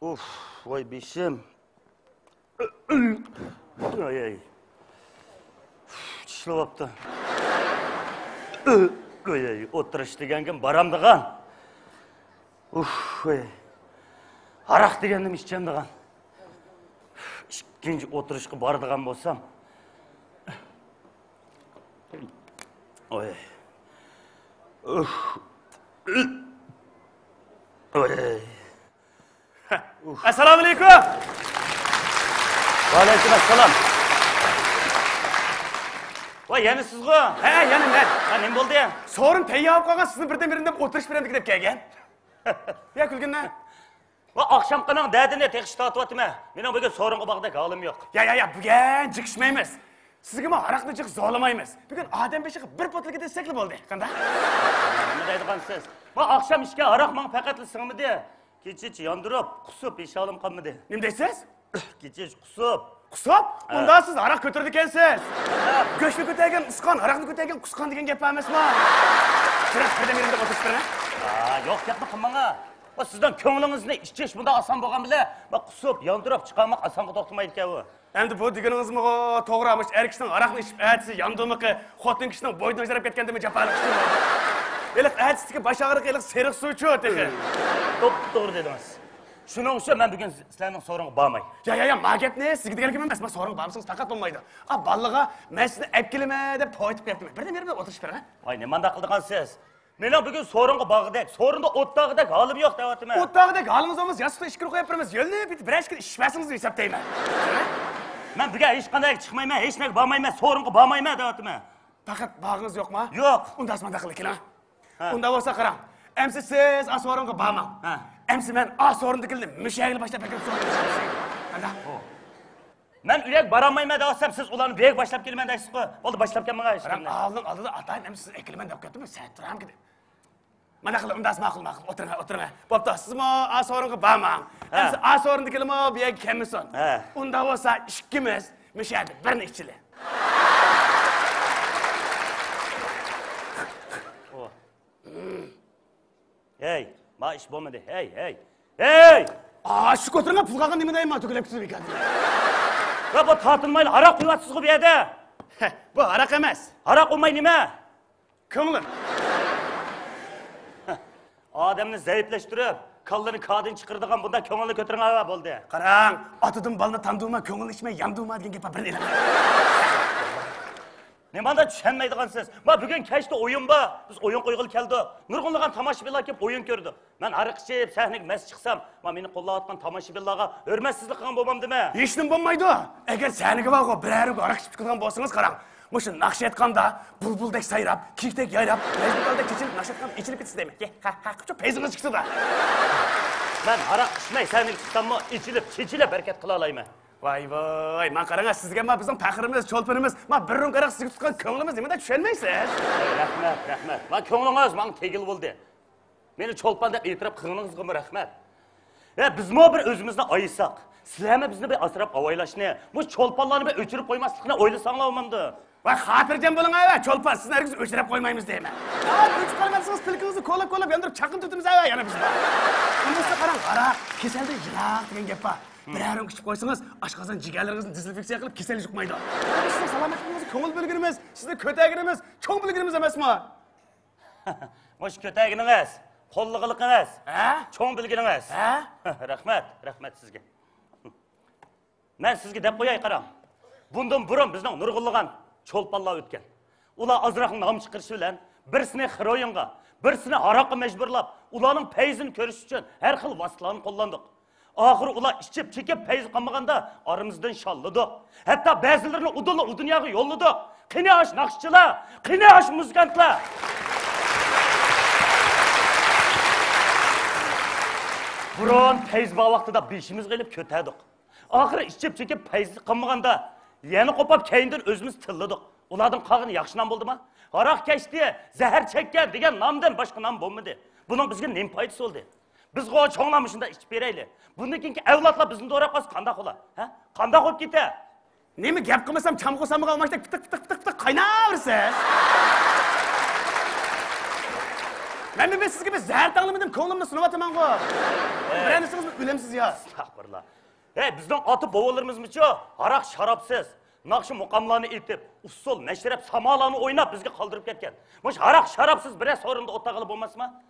Uf, voy beshim. Ay. Tishlayapti. Ay, o'tirish degan baramdigan. Uf, voy. Aroq degandim ichchamdigan. Ikkinchi o'tirishga boradigan bo'lsam. Oy. Uf. Oy. Assalomu alaykum. Va alaykum assalom. Voy, yana siz-ku? Ha, yana men. Ha, nima bo'ldi ya? So'rin tayyor olib qolgan, sizni birdan-birin deb o'tirish beradi deb kelgan. Ya kulganda. Va oqshom qilgan dadini teqish tortyaptimi? Mening bugun so'ringa bog'dek holim yo'q. Ya, bugun jiqishmaymiz. Sizga men aroqni jiq zolimaymiz. Bugun odam beshiga bir potliga desakli bo'ldi. Qanday? Nima deydigansiz? Va oqshom ishga aroq men faqatli singmidi. Kechich yondirib, qusib esholim qolmadi. Nima deysiz? Kechich qusib. Qusib? Unda siz aroq ko'tardi ekansiz. Go'shtni ko'targan usqon, aroqni ko'targan qusqon degan gap emasmi? Kerak birdan-birin deb o'tirishdir. Yo'q gapni qilmang-a. Va sizdan ko'nglingizni ichish bunda oson bo'lgan bilan, va qusib, yondirib chiqarmoq osonga to'xtamaydi ekan u. Endi bu deganingizmi to'g'rimish? Er kishining aroqni ichib aytsa, yondimiki, xotin kishining bo'ynidan ajrab ketgandimi jafalik ish bo'ldi. Eliq aytishdiki, bash og'riq, eliq seriq suvchi o'tdi. To'g'ri dedingiz. Shuning uchun men bugun sizlarning so'ringiga bormay. Ya, ma gapni sizga deganim emas. Men so'ring borsangiz faqat bo'lmaydi. Balliga men sizni olib kelma deb poytib qo'yibdim. Birdan-birin o'tirish berang. Voy, nimanda qildigansiz? Mening bugun so'ringa bog'idek, so'rinda o'tdog'idek holim yo'q deyapman. O'tdog'idek holingiz bo'lmasa, yostiqqa ish kirib qo'yib beramiz. Yo'lni bitib bir ishga ishmasingiz deb hisoblayman. Men bugun hech qanday chiqmayman, hech narsa bormayman, so'ringa bormayman deyapman. Faqat bog'ingiz yo'qmi? Yo'q. Unda asmanda qiling. Unda bo'lsa qarang. Emsi siz so'ringa bormang. Emsi men so'rindikilni mushagini boshlab kelib so'rayman. Ana. Men uyga borolmayman desam, siz ularni bek boshlab kelman deysiz-ku. Bo'ldi, boshlab kelmang ish. Qarang, oldida atayim, emsi siz ekilman deb ketdim, sen turam dedi. Mana qilib, undas ma'qul. O'tiring. Bo'pti, sizmi so'ringa bormang. Emsi so'rindikilmi bek kelmasin. Unda bo'lsa ikkimiz mushagini birini ichili. Hey, ma ish bo'lmadi. Hey! Shu ko'tarilgan pul qolgan nima deyman, to'kilib ketib ekan. Va bu tortinmayli aroq quyapsiz-ku bu yerda. Bu aroq emas. Aroq olmay nima? Ko'nglim. Odamni zaiflashtirib, kallini kadin chiqirdigan bundan ko'ngilni ko'taringlar bo'ldi. Qarang, otadan balni tanduma, ko'ngil ichmay yanduma degan gap bir elam. Nimanda tushunmaydigansiz? Ma bugun kechda o'yin bor. Biz o'yin qo'yg'il keldik. Nurg'unlagan tomoshabinlar kelib o'yin ko'rdi. Men ariq ichib, sahnaga mas chiqsam, men meni qo'llayotgan tomoshabinlarga hurmatsizlik qilgan bo'lmamdimi? Hech nima bo'lmaydi. Agar sahnaga borib, birariga ariq ichib chiqgan bo'lsangiz, qarang. Mushu naqsh aytganda bulbuldek sayrab, kikdek yayrab, mezbitaldek kechilib naqsh aytgan ichilib ketsa deyman. Qachon payzingiz chiqsa-da. Men ariq ichmay sahnaga chiqsammi, chechilib harakat qila olayman. Voy, men qarang, sizga men bizning faxrimiz, cho'lpinimiz, men bir rum qaraq sizga tutgan ko'nglimiz nimada tushunmaysiz? Rahmat. Men ko'nglingiz menga tegil bo'ldi. Meni cho'lpon deb e'tirof qilganingizga rahmat. Bizmi bir o'zimizni oysak, sizlarmi bizni bir asrab avaylashni, bu cho'lponlarni bir o'chirib qo'ymaslikni o'ylasanglar bo'lmamdi. Va xotirjam bo'ling, cho'lpon sizni hargiz o'chirib qo'ymaymiz deyman. O'chirib qo'ymasangiz tilkingizni qo'llab yondirib chaqib tutimiz yana biz. Unda qarang, kasalda yiroq degan gap bor. Birarım ichib qo'ysangiz, oshqozon jigarlaringizni dezinfeksiya qilib kasal yuqmaydi. Sizning salomatligingiz, ko'ngil bilgirimiz, sizning ko'tagirimiz, cho'ng bilgirimiz emasmi? Mosh ko'taginingiz, qo'llig'iligingiz, cho'ng bilgiringiz. Rahmat sizga. Men sizga deb qo'yay, qarang. Bundan burun bizning nurg'unlagan cho'lponlar o'tgan. Ular azroq nom chiqarishi bilan birisini xiroyinga, birisini aroqqa majburlab, ularning payzini ko'rish uchun har xil vositalarni qo'llandik. Oxiri ular ichib chekib payz qilmaganda aramizdan sholladik. Hatto ba'zilarini u dunyoga yo'lladik. Qani ash naqshchilar, qani ash muzikantlar. Burun payz bor vaqtida beshimiz qilib ko'tardik. Oxiri ichib chekib payz qilmaganda yana qo'pab keyindan o'zimiz tilladik. Ulardan qolgani yaxshi nom bo'ldimi? Aroq kechdi, zahar chekkan degan nomdan boshqa nom bo'lmadi. Buning bizga nima foydasi bo'ldi? Biz cho'nglarni shunda ichib beraylik. Bundan keyingi avlodlar bizni to'rab qolsa qanday qolar? Qanday bo'lib ketadi? Nima gap qilmasam, cham qo'sam qolmasdak pitik qaynaversiz. Ben sizge bir zahar tanlamadım, ko'nglimni sunib ataman-ku. Bilansizmi, o'lamsiz yo. Estağfurullah. Bizden atı bovalarımızmıçı, harak şarapsız, nakşı mukamlarını itip, usul, meşrep, samalarını oynap bizge kaldırıp ketken. Muş harak şarapsız bire sorunda otağılıp olmaz mı?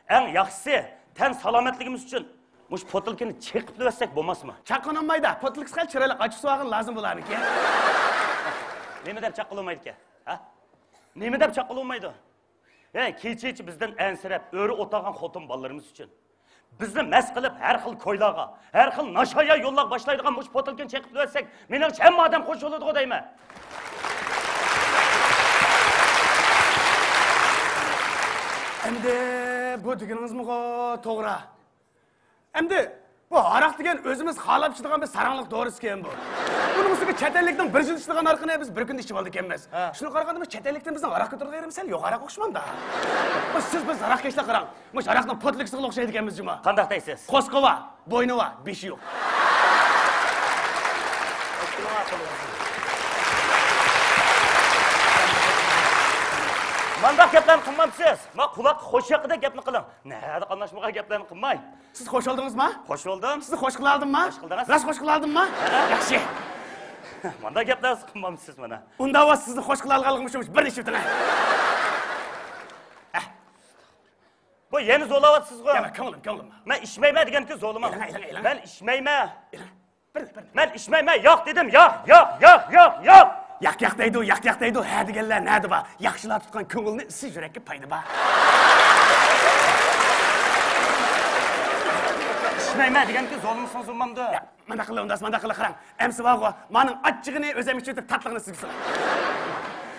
En yaxşısı, ten salametligimiz için, muş potulkini çekip versek olmaz mı? Chaqonolmaydi. Potlik qil, chiroyli ochiq suvag'in lozim bo'larmiki? Neme dep çakılmaydı ki? Ha? Neme dep çakılmaydı? Kechi bizden ensirep, öğrü otağın xotun ballarımız için. Bizni mest qilib har xil ko'ylarga, har xil nashaya yo'llab boshlaydigan mush potilkini chekib o'tsak, meningcha hamma odam qo'shiladi deyman. Endi bu deganingizmi to'g'ri. Endi bu aroq degan o'zimiz xohlab ichadigan bir sarangliq dorisi ekan bu. Buning ustiga chet ellikdan bir yil ichadigan aroqni biz bir kunda ichib oldik emas. Shuni qaraganda biz chet ellikdan bizning aroq ko'targanimiz sal yo'qaroq o'xshamanda. Siz biz aroq kechlar qarang. Mush aroqning potliksiga o'xshaydi ekanmiz juma. Qanday deysiz? Qo'sqova, bo'ynova, beshi yo'q. Mandaq gaplarni qilmamsiz. Men quloq xo'sh haqida gapni qiling. Nada qanlashmagan gaplarni qilmay. Siz qo'sh oldingizmi? Qo'sh oldim. Sizni qo'sh qilardimmi? Qo'sh qildingiz. Ras qo'sh qilardimmi? Yaxshi. Mandaq gaplarni qilmamsiz mana. Unda va sizni qo'sh qilarganligimiz bir ish o'tana. Bu yeni zo'lavyapsiz-ku. Yana ko'nglim. Men ishmayman deganki zo'laman. Elang. Men ishmayman. Bir. Men ishmayman. Yo'q dedim. Yo'q. Yak deydi, ha deganlar nadi ba? Yaxshilar tutgan ko'ngilni siz yurakka payda ba. Ishmayman deganki zo'lmisiniz zo'lmamda. Mana qila qarang. Emsi bog'o, mening achchig'ini o'zim ichib tatlig'ini sizga so'ray.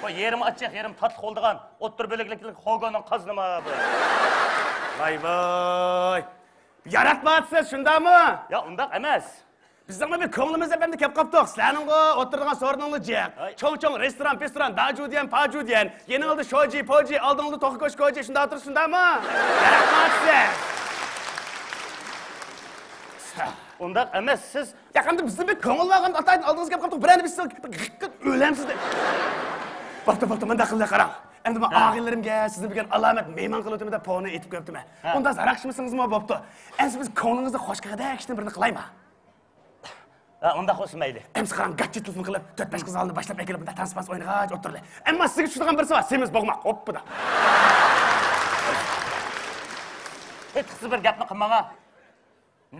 Bu yerim achchiq, yerim tatlı oldigan, o'ttir bo'laklik xo'goning qaznima bu. Voy. Yaratmayapsiz, shundami? Ya undaq emas. Bizning bir ko'nglimizda bende kep qopdik. Sizlarning o'tirgan so'rningiz jiq. Cho'ng restoran, daju diyen, paju diyen, yeni oldu shoji, poji, oldingizda to'qi ko'sh koji, shunda o'tirib shundami? Yaratmayapsiz. Undaq emas, siz Yaqinda bizni bir ko'ngil olgan otayning oldingizga kep qopdik. Birani biz o'lamsiz deb. Bo'pti, menda qildi qarang. Endi men og'inlarimga sizni bilgan alomat mehmon qilib o'tdim deb poni etib qo'yibdiman. Unda zaraqshmisingizmi bo'pti? Endi biz ko'nglingizni xo'shqada ishni birini qilaymi? Unda xo'smaydi. Emsi qarang, gachchi telefon qilib, 4-5 qiz oldi boshlab kelib, bunda tanspans o'ynag'ach o'tirdi. Ammo sizga tushadigan birisi bor, semiz bo'g'moq, hoppuda. Hech bir gapni qilmagan.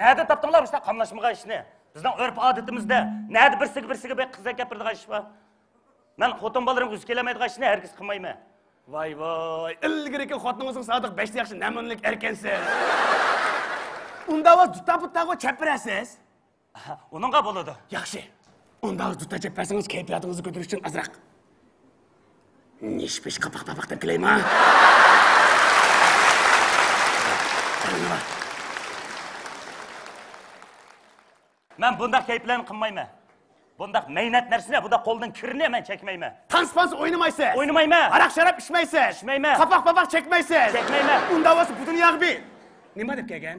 Nada topdinglar işte qamlashmagan ishni? Bizning urf odatimizda nada birsiga bir qizga gapiradigan ish bor. Men xotin bolalarga o'zi kelmaydigan ishni hargiz qilmayman. Voy, ilgiriki xotiningizning sodiq 5 yaxshi namunalik erkansiz. Unda o'z tutaputdago chapirasiz. Uningga bo'ladi. Yaxshi. Unda o'z tuta chapasangiz kayfiyatingizni ko'tarish uchun azroq. Nishpish qapoq deb kelayman. Men bundaq kayflarni qilmayman. Bundaq mehnat narsani, bundaq qo'ldan kirni men chekmayman. Tanspans o'ynamaysiz. O'ynamayman. Aroq sharab ichmaysiz. Ichmayman. Qapoq chekmaysiz. Chekmayman. Unda o'z butun yog'bi. Nima deb kelgan?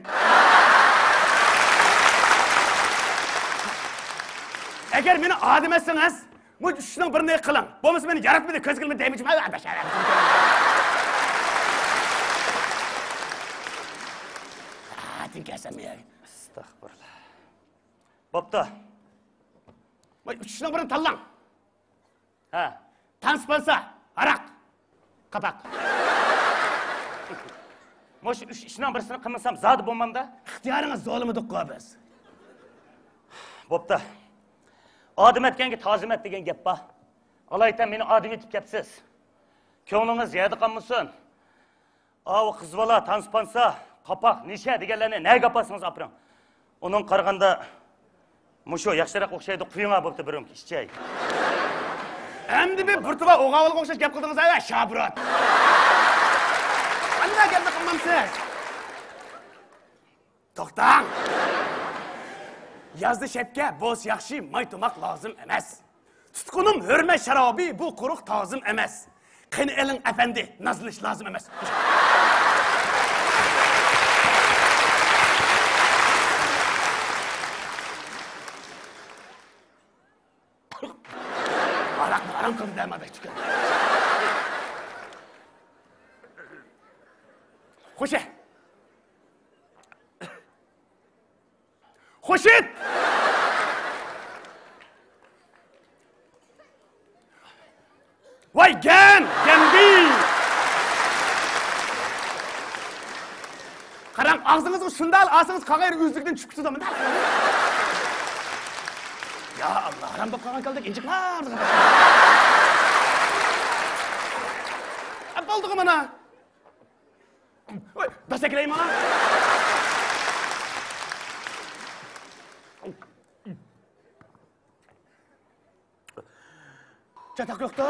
Agar meni odim etsangiz, bu ishning birini qiling. Bo'lmasa meni yaratmadi, ko'z qilmay deymichim. Tinkasan men. Astagfirullah. Bo'pti. Voy, ishning birini tanlang. Ha. Tanspansa, aroq, qapoq. Mosh ishning birisini qilmasam zodi bo'lmamda. İxtiyoringiz zo'limidik qo'yamiz. Bo'pti. Odim etganga tozim et degan gap bor. Alaytan meni odim etib kelibsiz. Ko'nglingiz yerda qolmasin. Avu qiz bola, tanspansa, qapoq, nisha deganlarni nega gapasingiz apiring. Uning qaraganda mushu yaxshiroq o'xshaydi, quyinga bo'pti birim ishchay. Endi bir burtuva o'g'avilga o'xshash gap qildingiz aya, Shabrot. Qanday gapni qilmamsiz? To'xtang. Yazdi shepga bo'z yaxshi, may to'maq lozim emas. Tutqunim hurmat sharobi bu quruq tozim emas. Qani eling afandi, nazlish lozim emas. Aram qilib damadak chiqadi. Xurshid! Voy, Gambi! Qarang, og'zingizga shundal olsangiz qag'ayr o'zlikdan chiqib ketadi. Ya Allah, haram bo'lib qolgan kaldak injiqlar. Bo'ldi mana. Voy, dastaklaymi mana? Çatak yo'qda?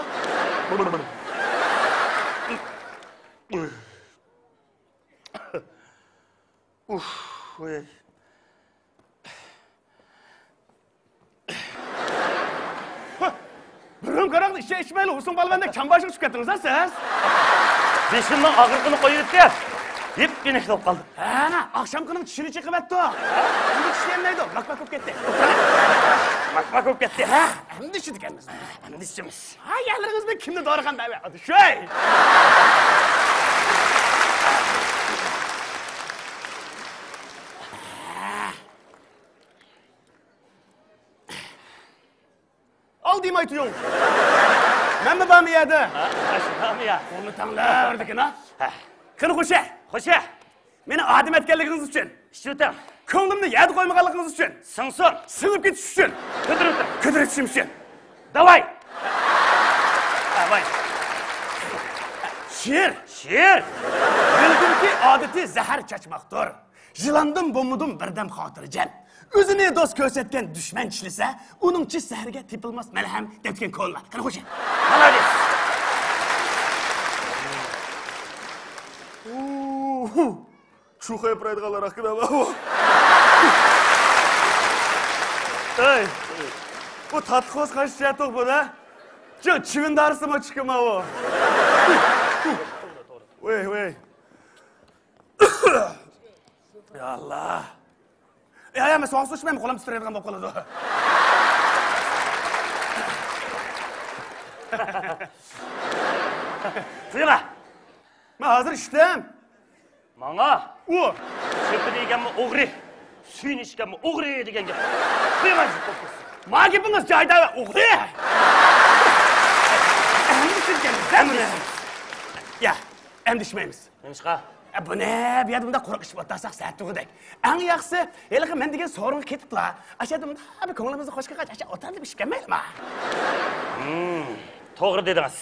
Voy. Birim qaraqdi, ishmayli, Ursun balvandek çambaşık chiqib ketdingiz siz. Beshimning og'riqini qo'yibdi. Yeb geniş bo'lib qoldi. Ana, akşamkının tishini chiqib etdi. Endi tishlaymaydi, makmak bo'lib ketdi. Makmak bo'lib ketdi. Ha, endi ichdik ekanmiz. Endi ichimiz. Ha, yerlaringiz bilan kimni dorixonada hadi shoy. Al diyeyim aytıyorum. Ben mi bana yedi? Aşkım ya. Onu tanlardık ha? Kını Xurshid. Xurshid. Meni adim etkenliğiniz için. Işıtam. Ko'nglimni yedi qo'ymaganligingiz uchun. Singsin. Singib ketish uchun. Ko'tarishim uchun. Davay. Davay. She'r. She'r. Bildimki odati zahar chachmoqdir. Jilandim bo'lmadim birdam xotirjam. O'zini do'st ko'rsatgan dushman tishlasa, uningchi sahriga tepilmas malham debgan ko'llar. Qani Xurshid. Молодец. Shu qo'yib haqida bu. Ey. Bu tatqos qashcha to'q bu da. Cho chivin darsimi chiqma bu. Voy. Ya Allah. Ya, men so'ng so'chmayman, qo'lim titraydigan bo'lib qoladi. Buyurma. Men hozir ishdim. Manga. U. Söpü deganmi o'g'ri. Suyun ichganmi o'g'ri degan gap. Buyurma. Ma gapingiz joyida o'g'ri. Endi tushunganmiz. Ya, endi ishmaymiz. Nemishqa? Bu ne? Bir yerda bunda quruq ish o'tarsak satug'idek. Eng yaxshisi, haliga men degan so'ringa ketiblar. Ashada bunda bir ko'nglimizni qo'shga qach, o'tirib ish kelmaydimi? To'g'ri dedingiz.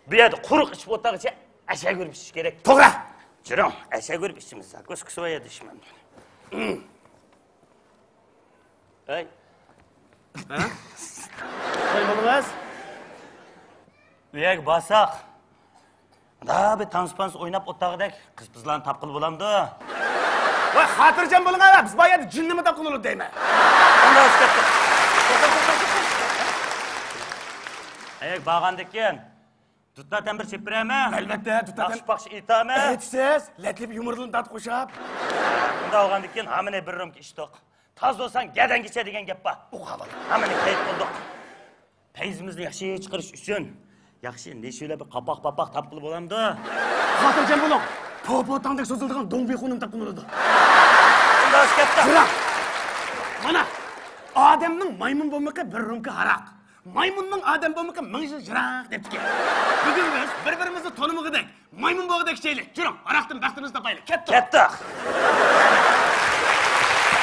Bu yerda quruq ish o'targacha asha ko'rib ichish kerak. To'g'ri. Jirom, asha ko'rib ichimiz. Ko'z qisvoya deyishman. Ey. Ha? Qo'y bo'lmas. Uyag basaq. Da bir tanspans o'ynab o'tag'idek qiz-qizlarni tapqil bo'lamdi. Voy, xotirjam bo'ling, biz bu yerda jinnimi tapqil bo'lib deyman. Unda o'skatdi. Ayak bağandıkken, tutmadan bir çepireme. Elbette, tutmadan. Akşpakşı itame. Etsiz, letlip yumurtulun tat koşap. Bunda olgandıkken hamine bir römk iştok. Taz olsan geden geçe degen gep ba. O havalı. Hamine kayıt bulduk. Peyzimizni yaxshi chiqarish uchun yaxshi nechila bir qapoq-papoq tapqilib bo'lamdi. Xotirjam bo'ling. Popotandek so'zildigan dongbexo'nim tapqil bo'ladi. Bunda o'skatdi. Mana, odamning maymun bo'lmaqi bir rumka haraq. Maymunning odam bo'lmaqi ming yil jiroq debdi. Bugun biz bir-birimizni tanimag'idek, maymun bo'g'idek cheylik. Juring, haraqdan baxtimizni topaylik. Ketdik. Ketdik.